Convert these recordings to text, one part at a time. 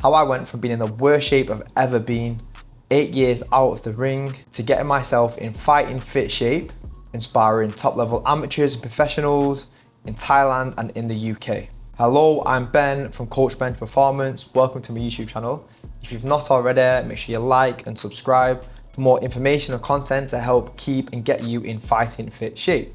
how I went from being in the worst shape I've ever been, 8 years out of the ring, to getting myself in fighting fit shape, inspiring top level amateurs and professionals in Thailand and in the UK. Hello, I'm Ben from Coach Bench Performance. Welcome to my YouTube channel. If you've not already, make sure you like and subscribe for more information and content to help keep and get you in fighting fit shape.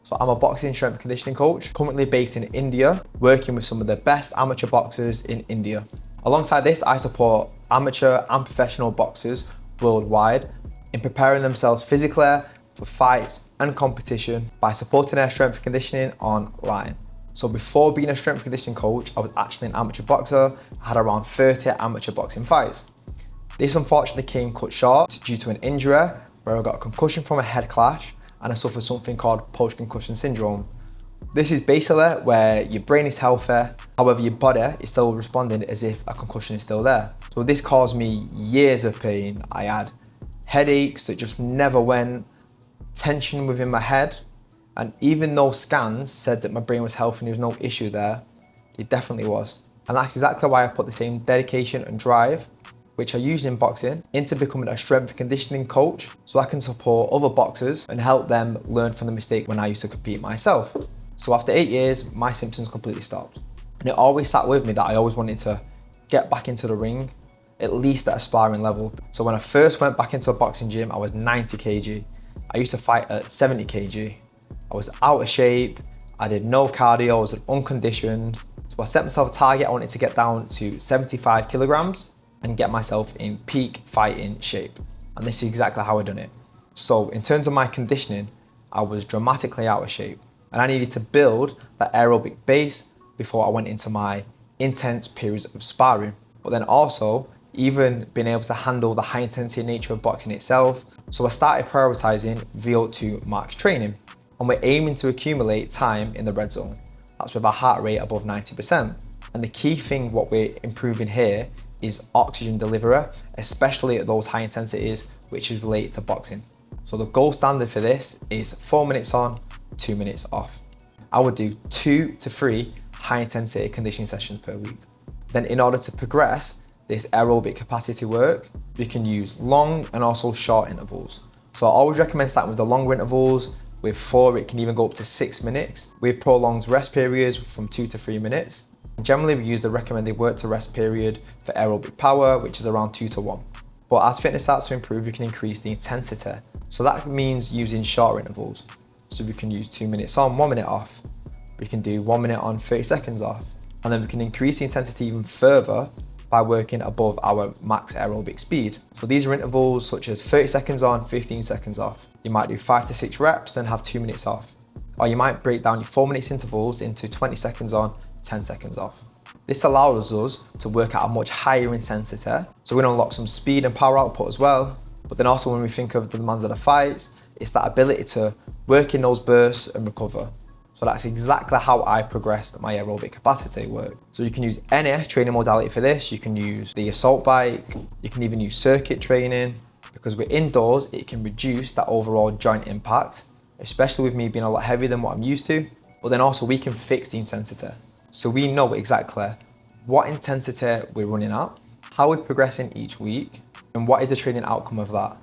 So I'm a boxing strength and conditioning coach, currently based in India, working with some of the best amateur boxers in India. Alongside this, I support amateur and professional boxers worldwide in preparing themselves physically for fights and competition by supporting their strength and conditioning online. So before being a strength and conditioning coach, I was actually an amateur boxer. I had around 30 amateur boxing fights. This unfortunately came cut short due to an injury where I got a concussion from a head clash and I suffered something called post-concussion syndrome. This is basically where your brain is healthy, however your body is still responding as if a concussion is still there. So this caused me years of pain. I had headaches that just never went, tension within my head, and even though scans said that my brain was healthy and there was no issue there, it definitely was. And that's exactly why I put the same dedication and drive, which I use in boxing, into becoming a strength and conditioning coach so I can support other boxers and help them learn from the mistake when I used to compete myself. So after 8 years, my symptoms completely stopped. And it always sat with me that I always wanted to get back into the ring, at least at a sparring level. So when I first went back into a boxing gym, I was 90 kg. I used to fight at 70 kg. I was out of shape, I did no cardio, I was unconditioned. So I set myself a target, I wanted to get down to 75 kilograms and get myself in peak fighting shape. And this is exactly how I done it. So in terms of my conditioning, I was dramatically out of shape and I needed to build that aerobic base before I went into my intense periods of sparring. But then also, even being able to handle the high intensity nature of boxing itself. So I started prioritizing VO2 max training and we're aiming to accumulate time in the red zone. That's with a heart rate above 90%. And the key thing what we're improving here is oxygen delivery, especially at those high intensities, which is related to boxing. So the gold standard for this is 4 minutes on, 2 minutes off. I would do 2 to 3 high intensity conditioning sessions per week. Then in order to progress this aerobic capacity work, we can use long and also short intervals. So I always recommend starting with the longer intervals. With 4, it can even go up to 6 minutes. With prolonged rest periods from 2 to 3 minutes. Generally, we use the recommended work to rest period for aerobic power, which is around 2 to 1. But as fitness starts to improve, we can increase the intensity. So that means using shorter intervals. So we can use 2 minutes on, 1 minute off. We can do 1 minute on, 30 seconds off. And then we can increase the intensity even further by working above our max aerobic speed. So these are intervals such as 30 seconds on, 15 seconds off. You might do 5 to 6 reps, then have 2 minutes off. Or you might break down your 4 minutes intervals into 20 seconds on, 10 seconds off. This allows us to work at a much higher intensity. So we're gonna unlock some speed and power output as well. But then also when we think of the demands of the fights, it's that ability to work in those bursts and recover. So that's exactly how I progressed my aerobic capacity work. So you can use any training modality for this. You can use the assault bike, you can even use circuit training. Because we're indoors, it can reduce that overall joint impact, especially with me being a lot heavier than what I'm used to. But then also we can fix the intensity. So we know exactly what intensity we're running at, how we're progressing each week, and what is the training outcome of that.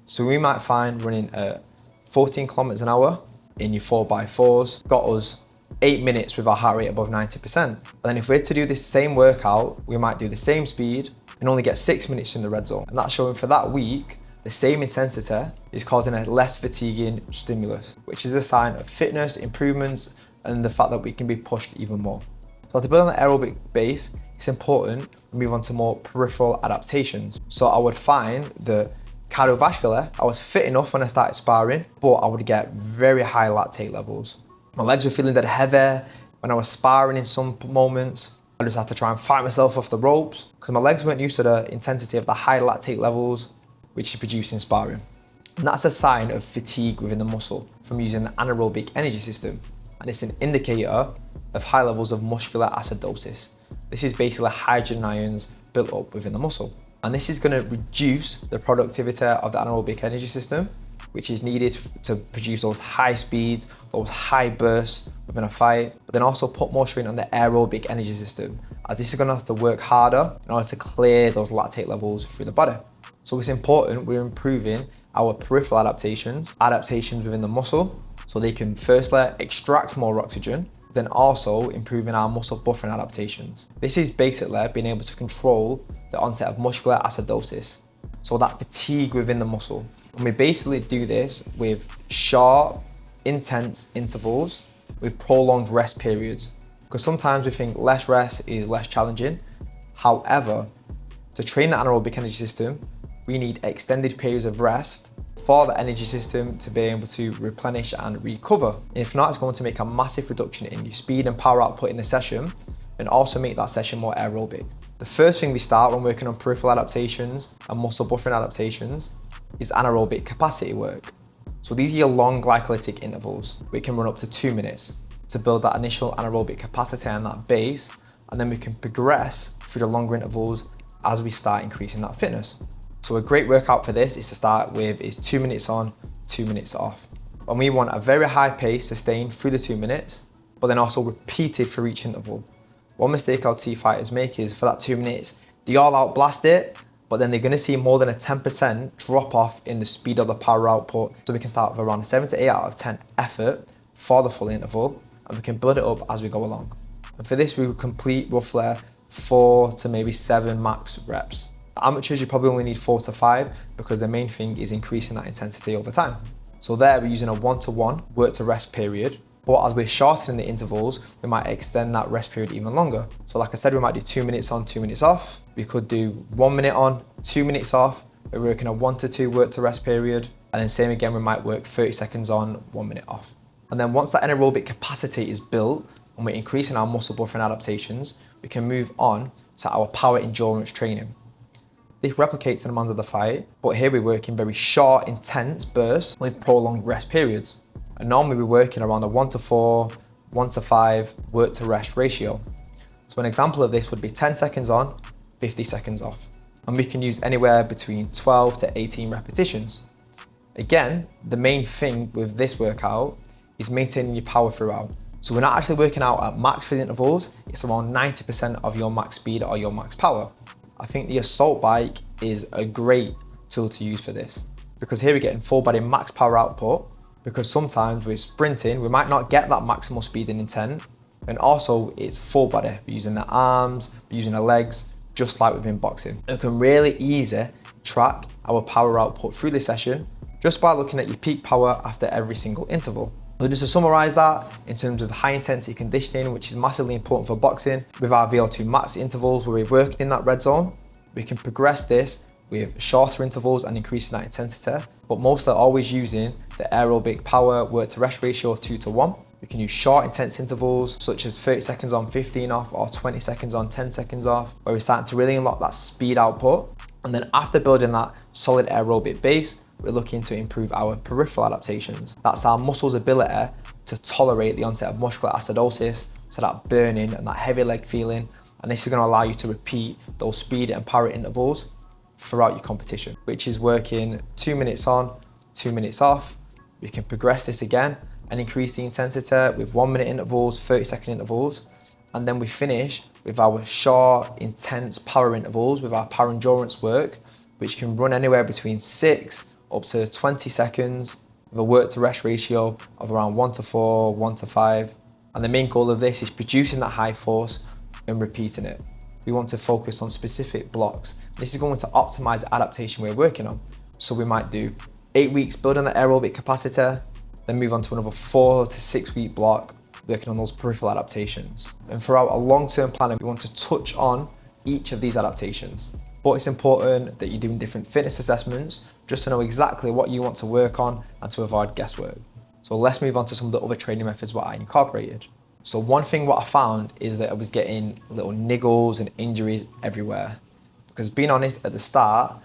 So we might find running at 14 kilometers an hour in your 4x4s got us 8 minutes with our heart rate above 90%. But then if we're to do this same workout, we might do the same speed and only get 6 minutes in the red zone. And that's showing for that week, the same intensity is causing a less fatiguing stimulus, which is a sign of fitness, improvements, and the fact that we can be pushed even more. So to build on the aerobic base, it's important to move on to more peripheral adaptations. So I would find that cardiovascular, I was fit enough when I started sparring, but I would get very high lactate levels. My legs were feeling dead heavy. When I was sparring in some moments, I just had to try and fight myself off the ropes because my legs weren't used to the intensity of the high lactate levels, which is produced in sparring. And that's a sign of fatigue within the muscle from using the anaerobic energy system. And it's an indicator of high levels of muscular acidosis. This is basically hydrogen ions built up within the muscle. And this is going to reduce the productivity of the anaerobic energy system, which is needed to produce those high speeds, those high bursts within a fight, but then also put more strain on the aerobic energy system, as this is gonna have to work harder in order to clear those lactate levels through the body. So it's important we're improving our peripheral adaptations within the muscle, so they can firstly extract more oxygen, then also improving our muscle buffering adaptations. This is basically being able to control the onset of muscular acidosis, so that fatigue within the muscle. And we basically do this with short, intense intervals with prolonged rest periods. Because sometimes we think less rest is less challenging. However, to train the anaerobic energy system, we need extended periods of rest for the energy system to be able to replenish and recover. If not, it's going to make a massive reduction in your speed and power output in the session, and also make that session more aerobic. The first thing we start when working on peripheral adaptations and muscle buffering adaptations is anaerobic capacity work. So these are your long glycolytic intervals, which can run up to 2 minutes to build that initial anaerobic capacity and that base, and then we can progress through the longer intervals as we start increasing that fitness. So a great workout for this is to start with is 2 minutes on, 2 minutes off. And we want a very high pace sustained through the 2 minutes, but then also repeated for each interval. One mistake I'll see fighters make is for that 2 minutes, they all out blast it, but then they're gonna see more than a 10% drop off in the speed of the power output. So we can start with around a 7 to 8 out of 10 effort for the full interval, and we can build it up as we go along. And for this, we will complete roughly 4 to maybe 7 max reps. Amateurs, you probably only need 4 to 5 because the main thing is increasing that intensity over time. So there we're using a 1-to-1 work to rest period, but as we're shortening the intervals, we might extend that rest period even longer. So like I said, we might do 2 minutes on, 2 minutes off. We could do 1 minute on, 2 minutes off. We're working a 1 to 2 work to rest period. And then same again, we might work 30 seconds on, 1 minute off. And then once that anaerobic capacity is built and we're increasing our muscle buffering adaptations, we can move on to our power endurance training. This replicates the demands of the fight, but here we're working very short, intense bursts with prolonged rest periods. And normally we're working around a 1-to-4, 1-to-5 work to rest ratio. So an example of this would be 10 seconds on, 50 seconds off. And we can use anywhere between 12 to 18 repetitions. Again, the main thing with this workout is maintaining your power throughout. So we're not actually working out at max for the intervals, it's around 90% of your max speed or your max power. I think the assault bike is a great tool to use for this, because here we're getting full body max power output, because sometimes with sprinting, we might not get that maximal speed and intent, and also it's full body. We're using the arms, we're using the legs, just like within boxing. It can really easy track our power output through the session, just by looking at your peak power after every single interval. So just to summarize that, in terms of the high intensity conditioning, which is massively important for boxing, with our VO2 max intervals where we're working in that red zone, we can progress this with shorter intervals and increasing that intensity, but mostly always using the aerobic power work to rest ratio of 2-to-1. We can use short intense intervals such as 30 seconds on, 15 off, or 20 seconds on, 10 seconds off, where we're starting to really unlock that speed output. And then after building that solid aerobic base, we're looking to improve our peripheral adaptations. That's our muscles' ability to tolerate the onset of muscular acidosis, so that burning and that heavy leg feeling, and this is going to allow you to repeat those speed and power intervals throughout your competition, which is working 2 minutes on, 2 minutes off. We can progress this again and increase the intensity with 1 minute intervals, 30-second intervals, and then we finish with our short, intense power intervals with our power endurance work, which can run anywhere between 6 up to 20 seconds with a work to rest ratio of around 1-to-4, 1-to-5. And the main goal of this is producing that high force and repeating it. We want to focus on specific blocks. This is going to optimize the adaptation we're working on. So we might do 8 weeks building the aerobic capacity, then move on to another 4 to 6 week block working on those peripheral adaptations. And throughout a long-term planning, we want to touch on each of these adaptations. But it's important that you're doing different fitness assessments just to know exactly what you want to work on and to avoid guesswork. So let's move on to some of the other training methods what I incorporated. So one thing what I found is that I was getting little niggles and injuries everywhere. Because being honest, at the start,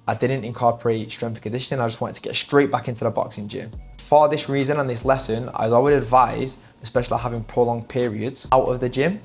I didn't incorporate strength and conditioning. I just wanted to get straight back into the boxing gym. For this reason and this lesson, I would advise, especially having prolonged periods out of the gym,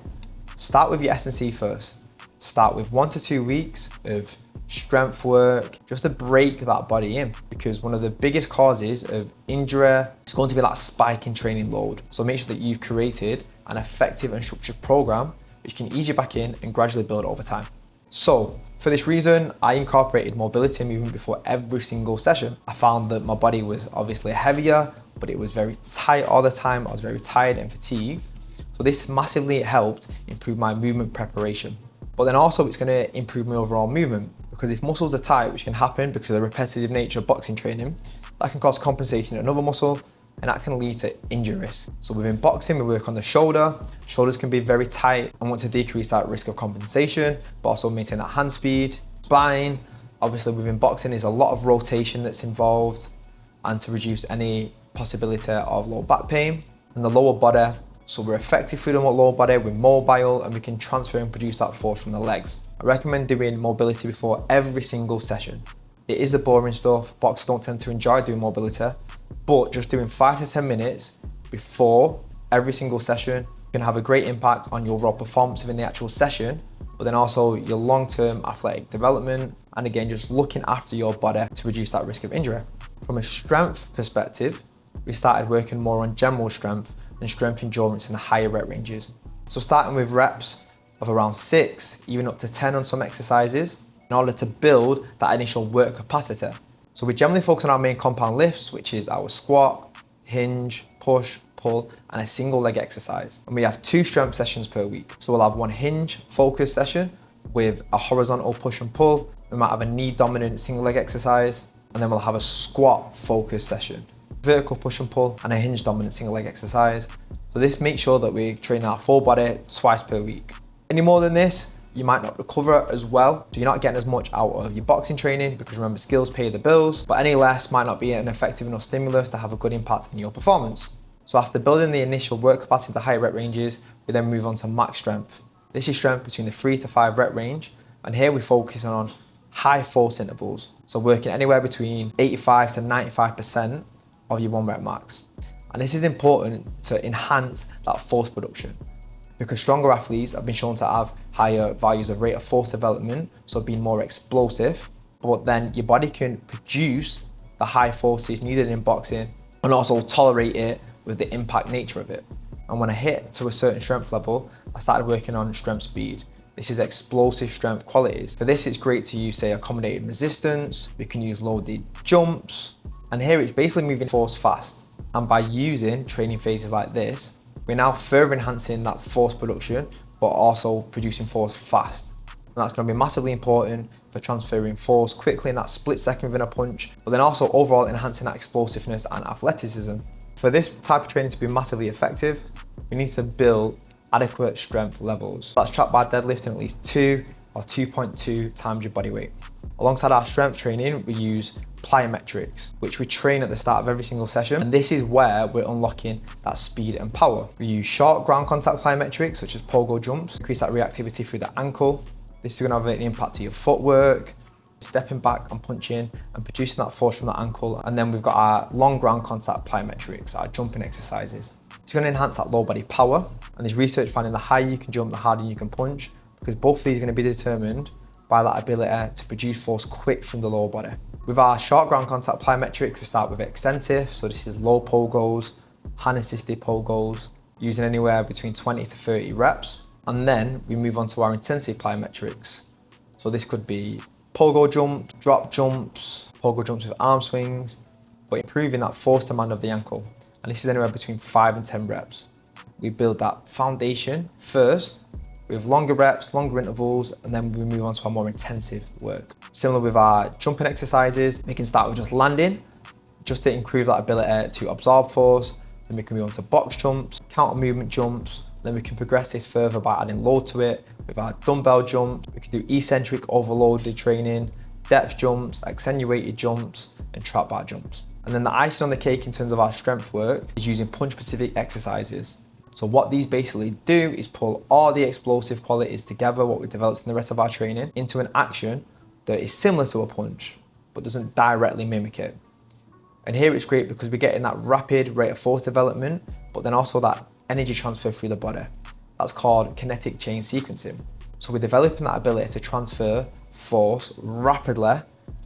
start with your S&C first. Start with 1 to 2 weeks of strength work, just to break that body in, because one of the biggest causes of injury is going to be that spike in training load. So make sure that you've created an effective and structured program which can ease you back in and gradually build over time. So for this reason, I incorporated mobility and movement before every single session. I found that my body was obviously heavier, but it was very tight all the time. I was very tired and fatigued. So this massively helped improve my movement preparation. But then also it's gonna improve my overall movement, because if muscles are tight, which can happen because of the repetitive nature of boxing training, that can cause compensation in another muscle, and that can lead to injury risk. So within boxing, we work on the shoulder. Shoulders can be very tight and want to decrease that risk of compensation, but also maintain that hand speed. Spine, obviously within boxing, is a lot of rotation that's involved, and to reduce any possibility of low back pain. And the lower body, so we're effective through the lower body, we're mobile, and we can transfer and produce that force from the legs. I recommend doing mobility before every single session. It is the boring stuff. Boxers don't tend to enjoy doing mobility, but just doing 5 to 10 minutes before every single session can have a great impact on your overall performance within the actual session, but then also your long-term athletic development, and again, just looking after your body to reduce that risk of injury. From a strength perspective, we started working more on general strength and strength endurance in the higher rep ranges. So starting with reps of around 6, even up to 10 on some exercises, in order to build that initial work capacity. So we generally focus on our main compound lifts, which is our squat, hinge, push, pull, and a single leg exercise. And we have 2 strength sessions per week. So we'll have one hinge focus session with a horizontal push and pull. We might have a knee dominant single leg exercise, and then we'll have a squat focus session, vertical push and pull, and a hinge dominant single leg exercise. So this makes sure that we train our full body twice per week. Any more than this, you might not recover as well. So you're not getting as much out of your boxing training, because remember, skills pay the bills, but any less might not be an effective enough stimulus to have a good impact on your performance. So after building the initial work capacity to higher rep ranges, we then move on to max strength. This is strength between the 3 to 5 rep range. And here we focus on high force intervals. So working anywhere between 85 to 95% of your 1 rep max. And this is important to enhance that force production, because stronger athletes have been shown to have higher values of rate of force development, so being more explosive, but then your body can produce the high forces needed in boxing and also tolerate it with the impact nature of it. And when I hit to a certain strength level, I started working on strength speed. This is explosive strength qualities. For this, it's great to use, say, accommodated resistance. We can use loaded jumps. And here it's basically moving force fast. And by using training phases like this, we're now further enhancing that force production, but also producing force fast. And that's going to be massively important for transferring force quickly in that split second within a punch, but then also overall enhancing that explosiveness and athleticism. For this type of training to be massively effective, we need to build adequate strength levels. That's tracked by deadlifting at least 2 or 2.2 times your body weight. Alongside our strength training, we use Plyometrics, which we train at the start of every single session. And this is where we're unlocking that speed and power. We use short ground contact plyometrics, such as pogo jumps, increase that reactivity through the ankle. This is gonna have an impact to your footwork, stepping back and punching and producing that force from the ankle. And then we've got our long ground contact plyometrics, our jumping exercises. It's gonna enhance that low body power. And there's research finding the higher you can jump, the harder you can punch, because both of these are gonna be determined by that ability to produce force quick from the lower body. With our short ground contact plyometrics, we start with extensive. So this is low pogos, hand assisted pogos, using anywhere between 20 to 30 reps. And then we move on to our intensive plyometrics. So this could be pogo jumps, drop jumps, pogo jumps with arm swings, but improving that force demand of the ankle. And this is anywhere between 5 and 10 reps. We build that foundation first with longer reps, longer intervals, and then we move on to our more intensive work. Similar with our jumping exercises, we can start with just landing, just to improve that ability to absorb force. Then we can move on to box jumps, counter movement jumps. Then we can progress this further by adding load to it with our dumbbell jumps. We can do eccentric overloaded training, depth jumps, accentuated jumps, and trap bar jumps. And then the icing on the cake in terms of our strength work is using punch-specific exercises. So what these basically do is pull all the explosive qualities together, what we developed in the rest of our training, into an action that is similar to a punch, but doesn't directly mimic it. And here it's great because we're getting that rapid rate of force development, but then also that energy transfer through the body. That's called kinetic chain sequencing. So we're developing that ability to transfer force rapidly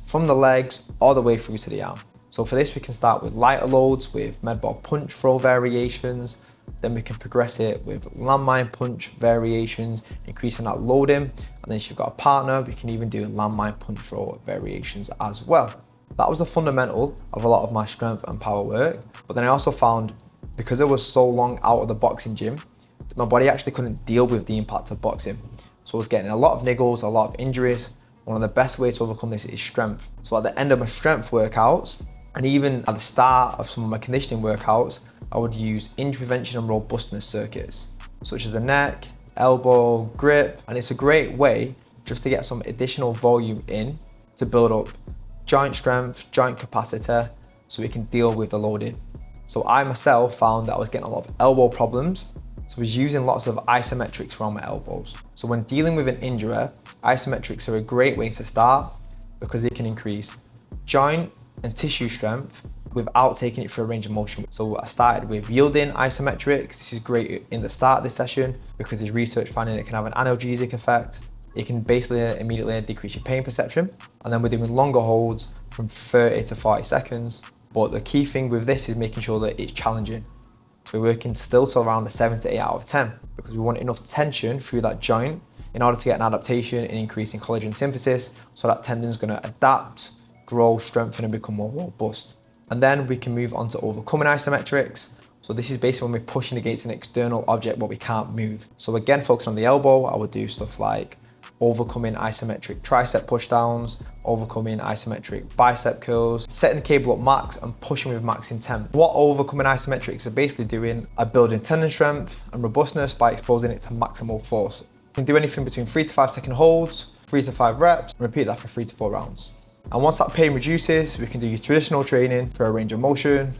from the legs all the way through to the arm. So for this, we can start with lighter loads with med ball punch throw variations. Then we can progress it with landmine punch variations, increasing that loading. And then if you've got a partner, we can even do landmine punch throw variations as well. That was the fundamental of a lot of my strength and power work. But then I also found, because I was so long out of the boxing gym, my body actually couldn't deal with the impact of boxing. So I was getting a lot of niggles, a lot of injuries. One of the best ways to overcome this is strength. So at the end of my strength workouts, and even at the start of some of my conditioning workouts, I would use injury prevention and robustness circuits, such as the neck, elbow, grip. And it's a great way just to get some additional volume in to build up joint strength, joint capacity, so we can deal with the loading. So I myself found that I was getting a lot of elbow problems. So I was using lots of isometrics around my elbows. So when dealing with an injury, isometrics are a great way to start because they can increase joint and tissue strength without taking it through a range of motion. So I started with yielding isometrics. This is great in the start of this session because there's research finding it can have an analgesic effect. It can basically immediately decrease your pain perception. And then we're doing longer holds from 30 to 40 seconds. But the key thing with this is making sure that it's challenging. So we're working still to around the 7 to 8 out of 10 because we want enough tension through that joint in order to get an adaptation and increasing collagen synthesis, so that tendon's gonna adapt, grow, strengthen, and become more robust. And then we can move on to overcoming isometrics. So this is basically when we're pushing against an external object where we can't move. So again, focus on the elbow, I would do stuff like overcoming isometric tricep pushdowns, overcoming isometric bicep curls, setting the cable up max and pushing with max intent. What overcoming isometrics are basically doing are building tendon strength and robustness by exposing it to maximal force. You can do anything between 3 to 5 second holds, 3 to 5 reps, and repeat that for 3 to 4 rounds. And once that pain reduces, we can do your traditional training for a range of motion,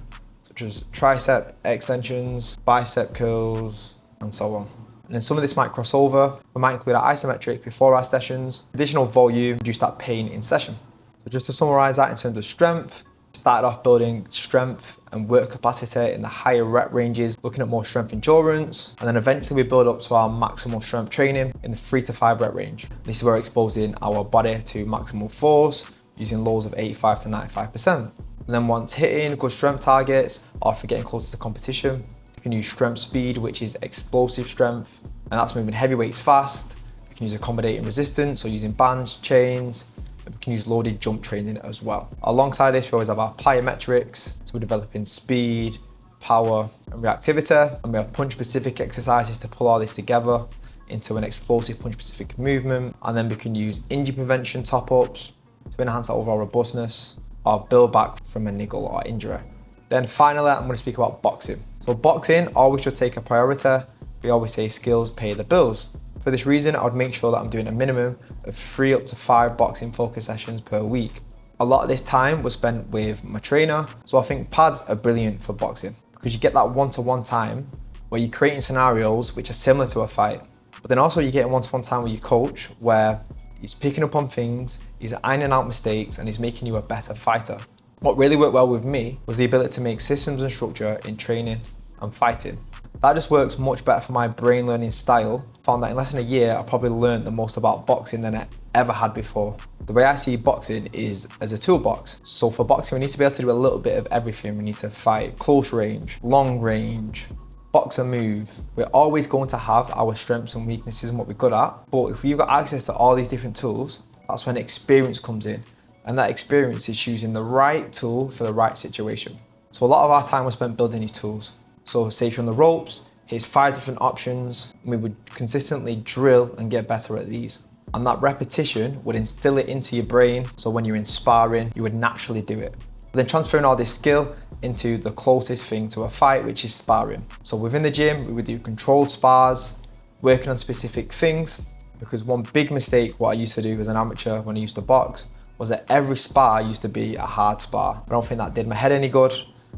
such as tricep extensions, bicep curls, and so on. And then some of this might cross over. We might include our isometrics before our sessions, additional volume, reduce that pain in session. So just to summarize that in terms of strength, started off building strength and work capacity in the higher rep ranges, looking at more strength endurance. And then eventually we build up to our maximal strength training in the 3 to 5 rep range. This is where we're exposing our body to maximal force, using lows of 85 to 95%. And then once hitting good strength targets, or if we're getting closer to competition, you can use strength speed, which is explosive strength, and that's moving heavy weights fast. You can use accommodating resistance, or using bands, chains. We can use loaded jump training as well. Alongside this, we always have our plyometrics. So we're developing speed, power, and reactivity. And we have punch-specific exercises to pull all this together into an explosive punch-specific movement. And then we can use injury prevention top-ups to enhance our overall robustness or build back from a niggle or injury. Then finally, I'm going to speak about boxing. So boxing always should take a priority. We always say skills pay the bills. For this reason, I would make sure that I'm doing a minimum of 3 up to 5 boxing focus sessions per week. A lot of this time was spent with my trainer, so I think pads are brilliant for boxing because you get that one-to-one time where you're creating scenarios which are similar to a fight. But then also you get one-to-one time with your coach where he's picking up on things, he's ironing out mistakes, and he's making you a better fighter. What really worked well with me was the ability to make systems and structure in training and fighting. That just works much better for my brain learning style. Found that in less than a year, I probably learned the most about boxing than I ever had before. The way I see boxing is as a toolbox. So for boxing, we need to be able to do a little bit of everything. We need to fight close range, long range, box and move. We're always going to have our strengths and weaknesses and what we're good at. But if we've got access to all these different tools, that's when experience comes in. And that experience is choosing the right tool for the right situation. So a lot of our time was spent building these tools. So say if you're on the ropes, here's 5 different options. We would consistently drill and get better at these. And that repetition would instill it into your brain. So when you're in sparring, you would naturally do it. But then transferring all this skill into the closest thing to a fight, which is sparring. So within the gym, we would do controlled spars, working on specific things. Because one big mistake, what I used to do as an amateur when I used to box, was that every spar used to be a hard spar. I don't think that did my head any good,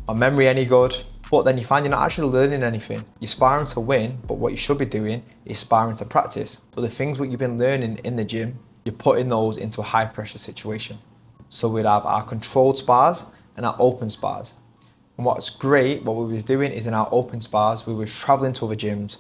my memory any good, but then you find you're not actually learning anything. You're sparring to win, but what you should be doing is sparring to practice. So the things what you've been learning in the gym, you're putting those into a high pressure situation. So we'd have our controlled spars and our open spars. And what's great, what we was doing is in our open spars, we was traveling to other gyms,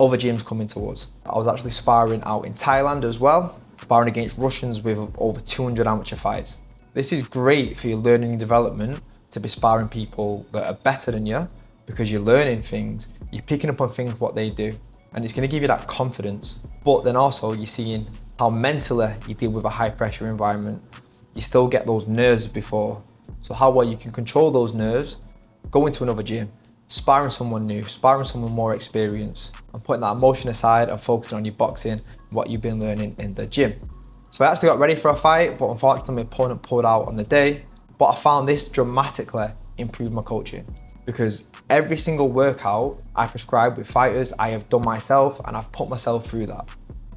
other gyms coming to us. I was actually sparring out in Thailand as well, sparring against Russians with over 200 amateur fights. This is great for your learning and development, to be sparring people that are better than you, because you're learning things, you're picking up on things, what they do, and it's going to give you that confidence. But then also you're seeing how mentally you deal with a high pressure environment. You still get those nerves before, so how well you can control those nerves, go into another gym, sparring someone new, sparring someone more experienced, and putting that emotion aside and focusing on your boxing, what you've been learning in the gym. So I actually got ready for a fight, but unfortunately my opponent pulled out on the day. But I found this dramatically improved my coaching, because every single workout I prescribe with fighters, I have done myself, and I've put myself through that.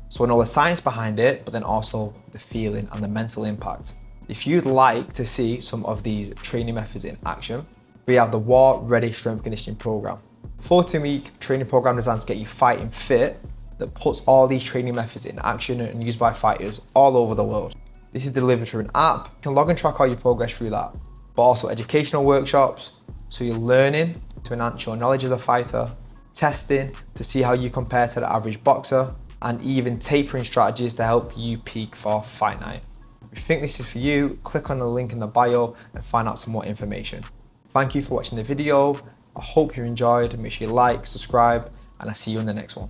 So I know the science behind it, but then also the feeling and the mental impact. If you'd like to see some of these training methods in action, we have the War Ready Strength Conditioning Program. 14-week training program designed to get you fighting fit, that puts all these training methods in action and used by fighters all over the world. This is delivered through an app. You can log and track all your progress through that, but also educational workshops, so you're learning to enhance your knowledge as a fighter, testing to see how you compare to the average boxer, and even tapering strategies to help you peak for fight night. If you think this is for you, click on the link in the bio and find out some more information. Thank you for watching the video. I hope you enjoyed. Make sure you like, subscribe, and I'll see you in the next one.